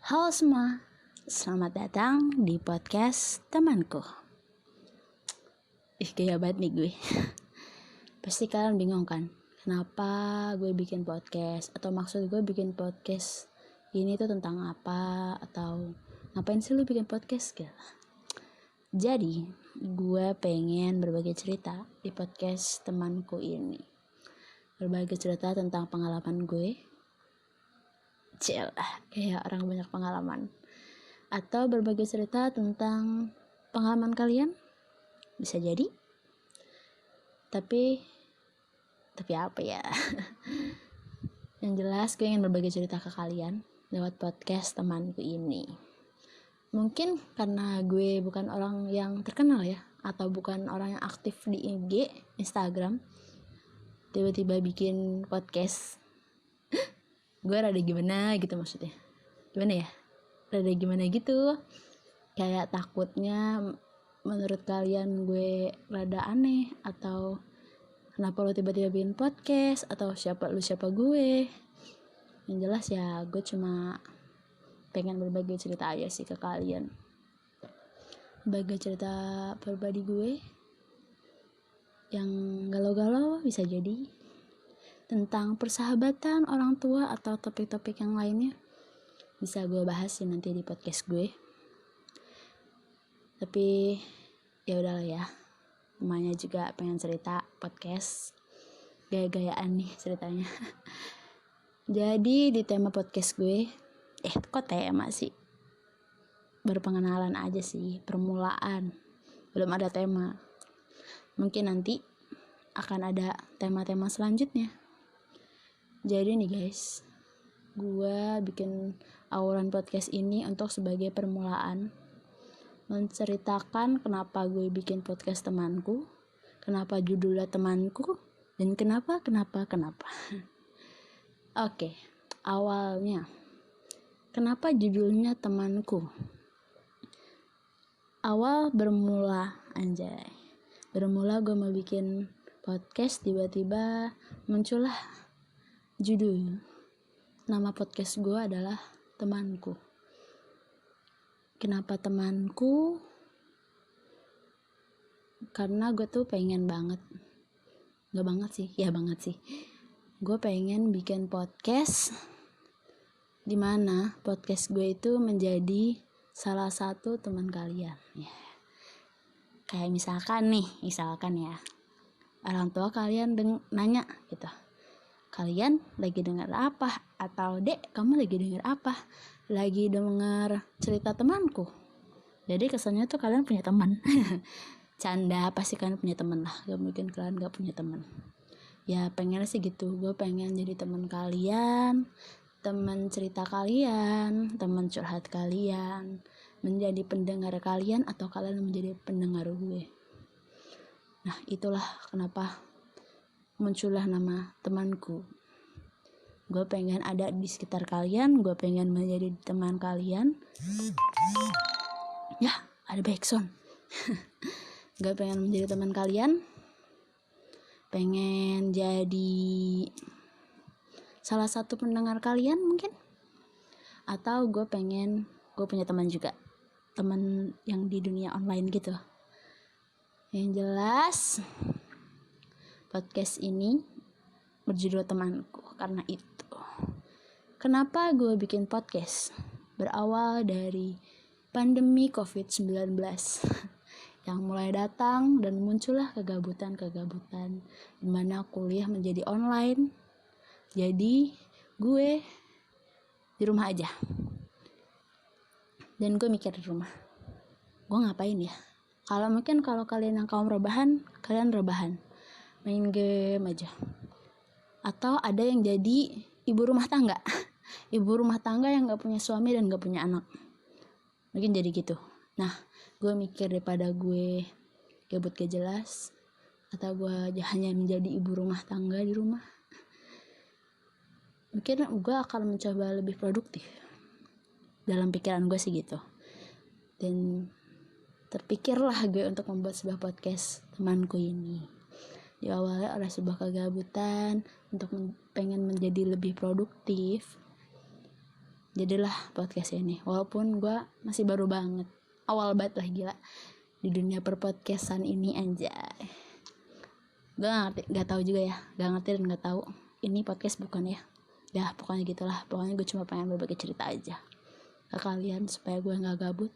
Halo semua, selamat datang di podcast temanku. Gaya banget nih gue. Pasti kalian bingung kan, kenapa gue bikin podcast, atau maksud gue bikin podcast ini tuh tentang apa, atau ngapain sih lu bikin podcast gitu. Jadi gue pengen berbagi cerita di podcast temanku ini. Berbagi cerita tentang pengalaman gue. Kayak orang banyak pengalaman. Atau berbagi cerita tentang pengalaman kalian, bisa jadi. Tapi apa ya? Yang jelas gue ingin berbagi cerita ke kalian lewat podcast temanku ini. Mungkin karena gue bukan orang yang terkenal ya, atau bukan orang yang aktif di IG, Instagram, tiba-tiba bikin podcast. Gue rada gimana gitu maksudnya. Gimana ya? Rada gimana gitu. Kayak takutnya menurut kalian gue rada aneh, atau kenapa lu tiba-tiba bikin podcast, atau siapa gue. Yang jelas ya gue cuma pengen berbagi cerita aja sih ke kalian. Berbagi cerita pribadi gue yang galau-galau, bisa jadi tentang persahabatan orang tua atau topik-topik yang lainnya bisa gue bahas sih nanti di podcast gue. Tapi ya udahlah ya, namanya juga pengen cerita podcast, gaya-gayaan nih ceritanya. Jadi di tema podcast gue, kok tema sih? Berpengenalan aja sih, permulaan, belum ada tema. Mungkin nanti akan ada tema-tema selanjutnya. Jadi nih guys, gue bikin awalan podcast ini untuk sebagai permulaan, menceritakan kenapa gue bikin podcast temanku, kenapa judulnya temanku, dan kenapa. Oke, awalnya kenapa judulnya temanku? Awal bermula gue mau bikin podcast, tiba-tiba muncullah judul. Nama podcast gue adalah temanku. Kenapa temanku? Karena gue tuh pengen banget, banget sih. Gue pengen bikin podcast dimana podcast gue itu menjadi salah satu teman kalian. Kayak misalkan ya, orang tua kalian nanya gitu, kalian lagi dengar apa? Atau dek, kamu lagi dengar apa? Lagi dengar cerita temanku. Jadi kesannya tuh kalian punya teman. Canda, pasti kalian punya teman lah, gak mungkin kalian gak punya teman. Ya pengen sih gitu, gue pengen jadi teman kalian, teman cerita kalian, teman curhat kalian, menjadi pendengar kalian, atau kalian menjadi pendengar gue. Nah itulah kenapa muncullah nama temanku. Gue pengen ada di sekitar kalian, gue pengen menjadi teman kalian. Ya, ada backsound. Gue pengen menjadi teman kalian, pengen jadi salah satu pendengar kalian mungkin. Atau gue punya teman juga, teman yang di dunia online gitu. Yang jelas podcast ini berjudul temanku karena itu. Kenapa gue bikin podcast? Berawal dari pandemi COVID-19 yang mulai datang dan muncullah kegabutan di mana kuliah menjadi online. Jadi gue di rumah aja. Dan gue mikir di rumah, gue ngapain ya? Kalau kalian yang kaum rebahan, kalian rebahan, main game aja. Atau ada yang jadi ibu rumah tangga yang gak punya suami dan gak punya anak, mungkin jadi gitu. Nah gue mikir, daripada gue gabut gak jelas, atau gue hanya menjadi ibu rumah tangga di rumah, mungkin gue akan mencoba lebih produktif. Dalam pikiran gue sih gitu. Dan terpikirlah gue untuk membuat sebuah podcast temanku ini. Diawali oleh sebuah kegabutan untuk pengen menjadi lebih produktif. jadilah podcast ini. Walaupun gue masih baru banget, awal banget lah, gila di dunia perpodcastan ini, anjay. Gue gak tahu juga ya, gak ngerti dan gak tahu ini podcast bukan ya. Ya pokoknya gitulah, pokoknya gue cuma pengen berbagi cerita aja ke kalian supaya gue gak gabut,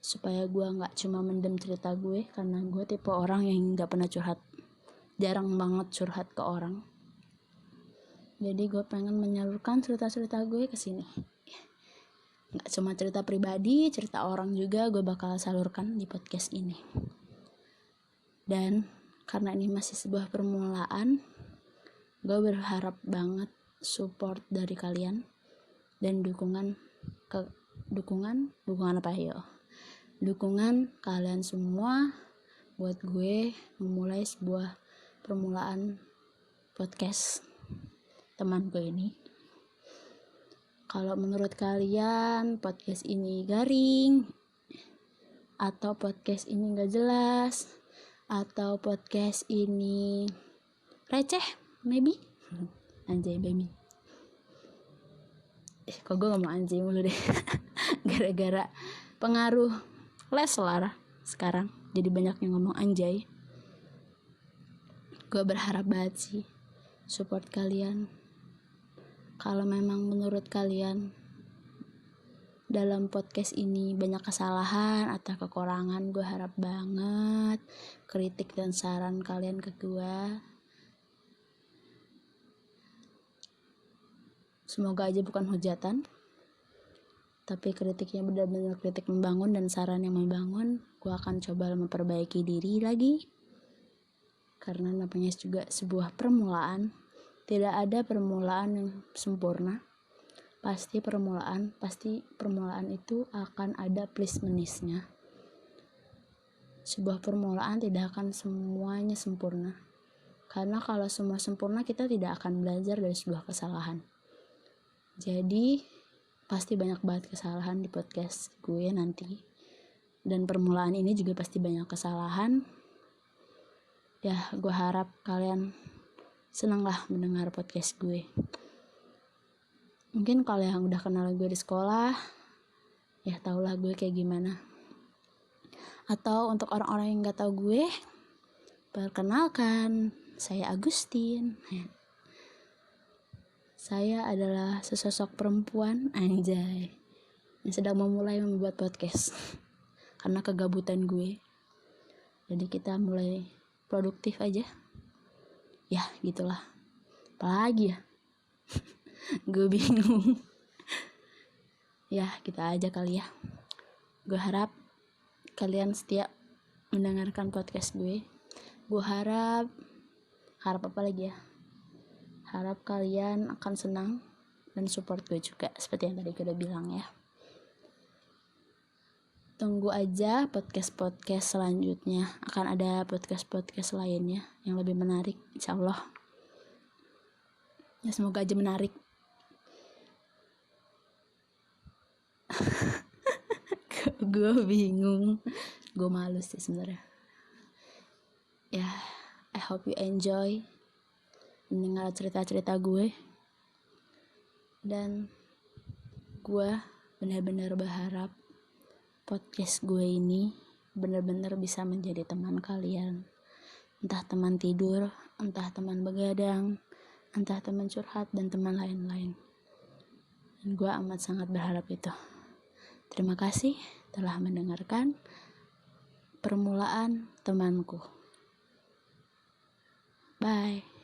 supaya gue gak cuma mendem cerita gue, karena gue tipe orang yang gak pernah curhat, jarang banget curhat ke orang. Jadi gue pengen menyalurkan cerita-cerita gue ke sini. Gak cuma cerita pribadi, cerita orang juga gue bakal salurkan di podcast ini. Dan karena ini masih sebuah permulaan, gue berharap banget support dari kalian dan dukungan apa ya? Dukungan kalian semua buat gue memulai sebuah permulaan podcast teman gue ini. Kalau menurut kalian podcast ini garing, atau podcast ini gak jelas, atau podcast ini receh, maybe anjay baby. Kok gue ngomong anjay mulu deh. Gara-gara pengaruh Leslar sekarang jadi banyak yang ngomong anjay. Gue berharap banget sih support kalian. Kalau memang menurut kalian dalam podcast ini banyak kesalahan atau kekurangan, gue harap banget kritik dan saran kalian ke gue. Semoga aja bukan hujatan, tapi kritiknya benar-benar kritik membangun dan saran yang membangun. Gue akan coba memperbaiki diri lagi, karena namanya juga sebuah permulaan. Tidak ada permulaan yang sempurna. Pasti permulaan itu akan ada plus minusnya. Sebuah permulaan tidak akan semuanya sempurna. Karena kalau semua sempurna, kita tidak akan belajar dari sebuah kesalahan. Jadi pasti banyak banget kesalahan di podcast gue nanti. Dan permulaan ini juga pasti banyak kesalahan. Ya, gue harap kalian senanglah mendengar podcast gue. Mungkin kalau yang udah kenal gue di sekolah, ya taulah gue kayak gimana. Atau untuk orang-orang yang gak tahu gue, perkenalkan, saya Agustin. Saya adalah sesosok perempuan, anjay, yang sedang memulai membuat podcast karena kegabutan gue. Jadi kita mulai produktif aja. Ya gitulah. Apalagi ya? Gue bingung. Ya kita aja kali ya. Gue harap kalian setia mendengarkan podcast gue. Gue harap apa lagi ya? Harap kalian akan senang dan support gue juga, seperti yang tadi gue udah bilang ya. Tunggu aja podcast selanjutnya. Akan ada podcast lainnya yang lebih menarik, insyaallah. Ya semoga aja menarik. Gue bingung. Gue malu sih sebenarnya. Ya, I hope you enjoy mendengar cerita-cerita gue. Dan gue benar-benar berharap podcast gue ini benar-benar bisa menjadi teman kalian. Entah teman tidur, entah teman begadang, entah teman curhat, dan teman lain-lain. Dan gue amat sangat berharap itu. Terima kasih telah mendengarkan permulaan temanku. Bye.